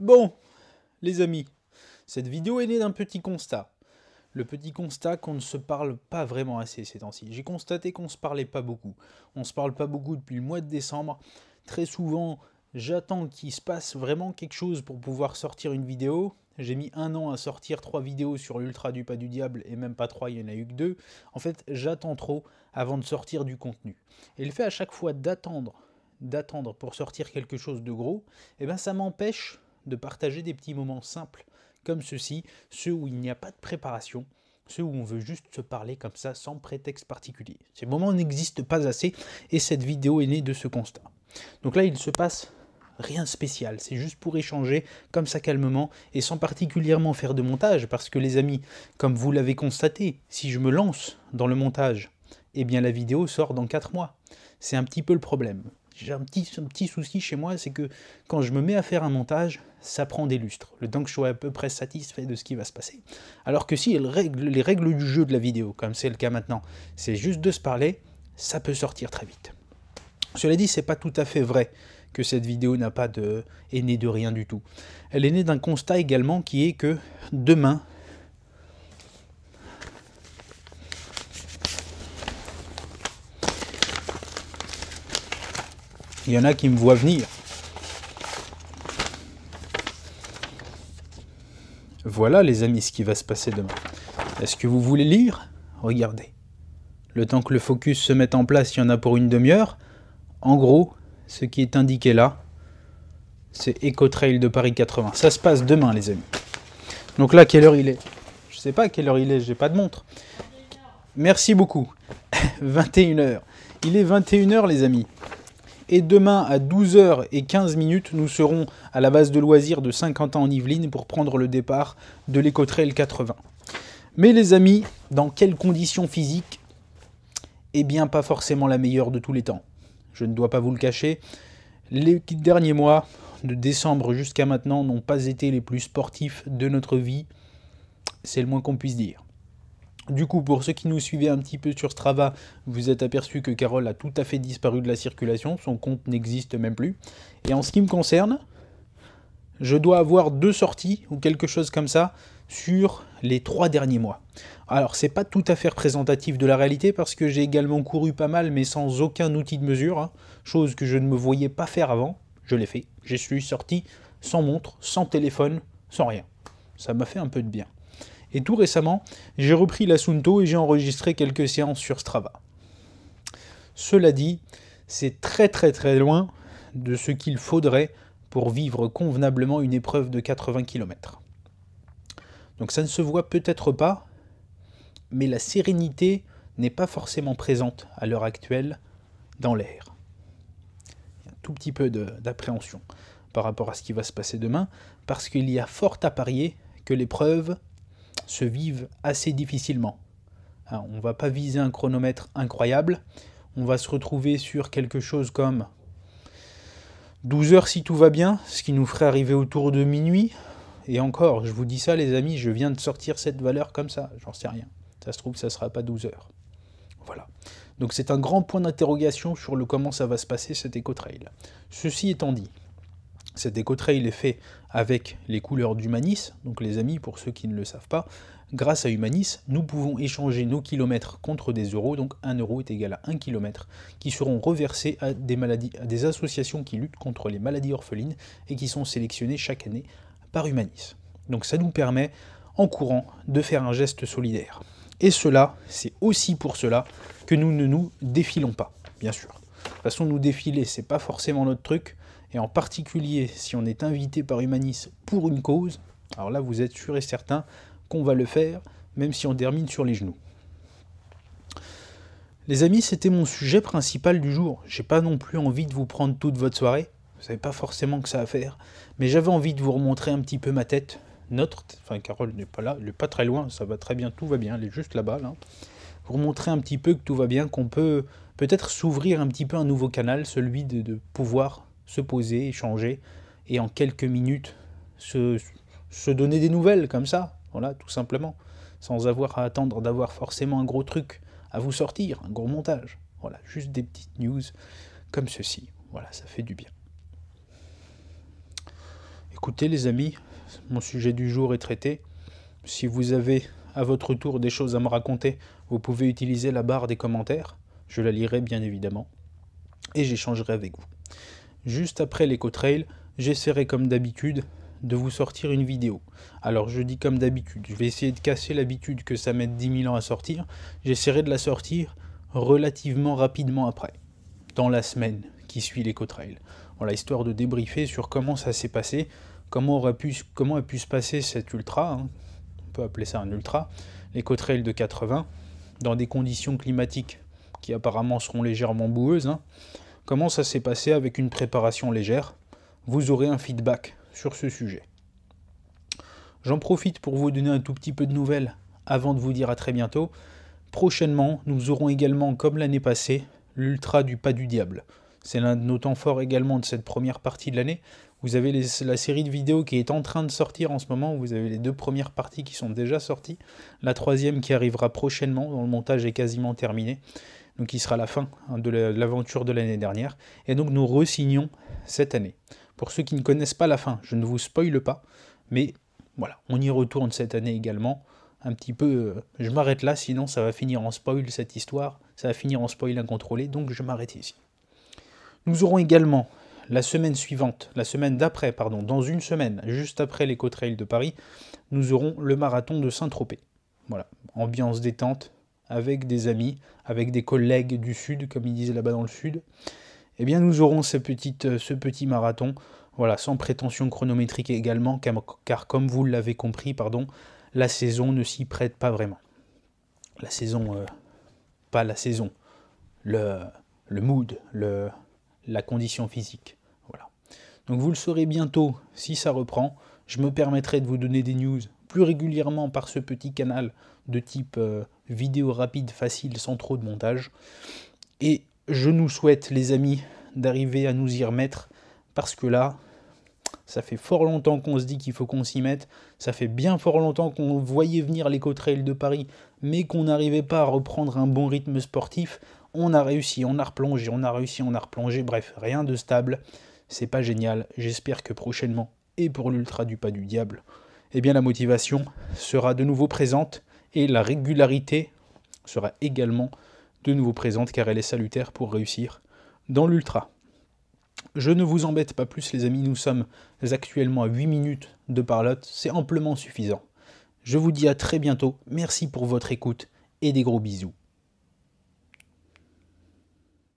Bon, les amis, cette vidéo est née d'un petit constat. Le petit constat qu'on ne se parle pas vraiment assez ces temps-ci. J'ai constaté qu'on ne se parlait pas beaucoup. On ne se parle pas beaucoup depuis le mois de décembre. Très souvent, j'attends qu'il se passe vraiment quelque chose pour pouvoir sortir une vidéo. J'ai mis 1 an à sortir 3 vidéos sur l'Ultra du Pas du Diable, et même pas 3, il n'y en a eu que 2. En fait, j'attends trop avant de sortir du contenu. Et le fait à chaque fois d'attendre pour sortir quelque chose de gros, eh ben ça m'empêche de partager des petits moments simples comme ceux-ci, ceux où il n'y a pas de préparation, ceux où on veut juste se parler comme ça sans prétexte particulier. Ces moments n'existent pas assez et cette vidéo est née de ce constat. Donc là, il se passe rien de spécial, c'est juste pour échanger comme ça calmement et sans particulièrement faire de montage parce que les amis, comme vous l'avez constaté, si je me lance dans le montage, eh bien la vidéo sort dans 4 mois. C'est un petit peu le problème. J'ai un petit souci chez moi, c'est que quand je me mets à faire un montage, ça prend des lustres, le temps que je sois à peu près satisfait de ce qui va se passer. Alors que si les règles du jeu de la vidéo, comme c'est le cas maintenant, c'est juste de se parler, ça peut sortir très vite. Cela dit, c'est pas tout à fait vrai que cette vidéo est née de rien du tout. Elle est née d'un constat également qui est que demain, il y en a qui me voient venir. Voilà les amis ce qui va se passer demain. Est-ce que vous voulez lire? Regardez. Le temps que le focus se mette en place, il y en a pour une demi-heure. En gros, ce qui est indiqué là, c'est Ecotrail de Paris 80. Ça se passe demain les amis. Donc là, quelle heure il est? Je sais pas à quelle heure il est, j'ai pas de montre. Merci beaucoup. 21h. Il est 21h les amis. Et demain à 12h15, nous serons à la base de loisirs de Saint-Quentin en Yvelines pour prendre le départ de l'Ecotrail 80. Mais les amis, dans quelles conditions physiques? Eh bien, pas forcément la meilleure de tous les temps. Je ne dois pas vous le cacher. Les derniers mois, de décembre jusqu'à maintenant, n'ont pas été les plus sportifs de notre vie. C'est le moins qu'on puisse dire. Du coup, pour ceux qui nous suivaient un petit peu sur Strava, vous êtes aperçu que Carole a tout à fait disparu de la circulation, son compte n'existe même plus. Et en ce qui me concerne, je dois avoir 2 sorties ou quelque chose comme ça sur les 3 derniers mois. Alors, c'est pas tout à fait représentatif de la réalité parce que j'ai également couru pas mal mais sans aucun outil de mesure, hein, chose que je ne me voyais pas faire avant. Je l'ai fait. Je suis sorti sans montre, sans téléphone, sans rien. Ça m'a fait un peu de bien. Et tout récemment, j'ai repris l'Assunto et j'ai enregistré quelques séances sur Strava. Cela dit, c'est très loin de ce qu'il faudrait pour vivre convenablement une épreuve de 80 km. Donc ça ne se voit peut-être pas, mais la sérénité n'est pas forcément présente à l'heure actuelle dans l'air. Il y a un tout petit peu d'appréhension par rapport à ce qui va se passer demain, parce qu'il y a fort à parier que l'épreuve se vivent assez difficilement. Alors, on ne va pas viser un chronomètre incroyable, on va se retrouver sur quelque chose comme 12 heures si tout va bien, ce qui nous ferait arriver autour de minuit. Et encore, je vous dis ça les amis, je viens de sortir cette valeur comme ça, j'en sais rien. Ça se trouve que ça ne sera pas 12 heures. Voilà. Donc c'est un grand point d'interrogation sur le comment ça va se passer cet Ecotrail. Ceci étant dit, cet Ecotrail est fait avec les couleurs d'Humanis. Donc les amis, pour ceux qui ne le savent pas, grâce à Humanis, nous pouvons échanger nos kilomètres contre des euros. Donc 1 euro est égal à 1 kilomètre, qui seront reversés à des associations qui luttent contre les maladies orphelines et qui sont sélectionnées chaque année par Humanis. Donc ça nous permet, en courant, de faire un geste solidaire. Et cela, c'est aussi pour cela que nous ne nous défilons pas, bien sûr. De toute façon, nous défiler, c'est pas forcément notre truc. Et en particulier, si on est invité par Humanis pour une cause, alors là, vous êtes sûr et certain qu'on va le faire, même si on termine sur les genoux. Les amis, c'était mon sujet principal du jour. J'ai pas non plus envie de vous prendre toute votre soirée. Vous savez pas forcément que ça à faire. Mais j'avais envie de vous remontrer un petit peu ma tête. Carole n'est pas là, elle n'est pas très loin, ça va très bien, tout va bien, elle est juste là-bas. Là. Pour montrer un petit peu que tout va bien, qu'on peut peut-être s'ouvrir un petit peu un nouveau canal, celui de pouvoir se poser, échanger, et en quelques minutes se donner des nouvelles comme ça, voilà, tout simplement, sans avoir à attendre d'avoir forcément un gros truc à vous sortir, un gros montage. Voilà, juste des petites news comme ceci. Voilà, ça fait du bien. Écoutez les amis, mon sujet du jour est traité. Si vous avez à votre tour des choses à me raconter, vous pouvez utiliser la barre des commentaires. Je la lirai bien évidemment. Et j'échangerai avec vous. Juste après l'éco-trail, j'essaierai comme d'habitude de vous sortir une vidéo. Alors je dis comme d'habitude, je vais essayer de casser l'habitude que ça mette 10 000 ans à sortir. J'essaierai de la sortir relativement rapidement après, dans la semaine qui suit l'éco-trail. Voilà, histoire de débriefer sur comment ça s'est passé, comment a pu se passer cet ultra, hein, on peut appeler ça un ultra, l'éco-trail de 80, dans des conditions climatiques qui apparemment seront légèrement boueuses. Hein. Comment ça s'est passé avec une préparation légère? Vous aurez un feedback sur ce sujet. J'en profite pour vous donner un tout petit peu de nouvelles avant de vous dire à très bientôt. Prochainement, nous aurons également, comme l'année passée, l'Ultra du Pas du Diable. C'est l'un de nos temps forts également de cette première partie de l'année. Vous avez la série de vidéos qui est en train de sortir en ce moment. Vous avez les 2 premières parties qui sont déjà sorties. La 3e qui arrivera prochainement, dont le montage est quasiment terminé. Donc qui sera la fin de l'aventure de l'année dernière. Et donc nous re-signons cette année. Pour ceux qui ne connaissent pas la fin, je ne vous spoile pas. Mais voilà, on y retourne cette année également. Un petit peu, je m'arrête là, sinon ça va finir en spoil cette histoire. Ça va finir en spoil incontrôlé, donc je m'arrête ici. Nous aurons également la semaine suivante, la semaine d'après, pardon, dans une semaine, juste après l'éco-trail de Paris, nous aurons le marathon de Saint-Tropez. Voilà, ambiance détente, avec des amis, avec des collègues du Sud, comme ils disent là-bas dans le Sud. Eh bien, nous aurons ce petit marathon, voilà, sans prétention chronométrique également, car comme vous l'avez compris, pardon, la saison ne s'y prête pas vraiment. La saison, pas la saison, le mood, la condition physique. Voilà. Donc vous le saurez bientôt si ça reprend. Je me permettrai de vous donner des news plus régulièrement par ce petit canal de type vidéo rapide, facile, sans trop de montage. Et je nous souhaite, les amis, d'arriver à nous y remettre, parce que là, ça fait fort longtemps qu'on se dit qu'il faut qu'on s'y mette. Ça fait bien fort longtemps qu'on voyait venir l'éco-trail de Paris, mais qu'on n'arrivait pas à reprendre un bon rythme sportif. On a réussi, on a replongé, on a réussi, on a replongé. Bref, rien de stable. C'est pas génial. J'espère que prochainement, et pour l'Ultra du Pas du Diable, eh bien la motivation sera de nouveau présente et la régularité sera également de nouveau présente, car elle est salutaire pour réussir dans l'Ultra. Je ne vous embête pas plus les amis, nous sommes actuellement à 8 minutes de parlotte, c'est amplement suffisant. Je vous dis à très bientôt, merci pour votre écoute et des gros bisous.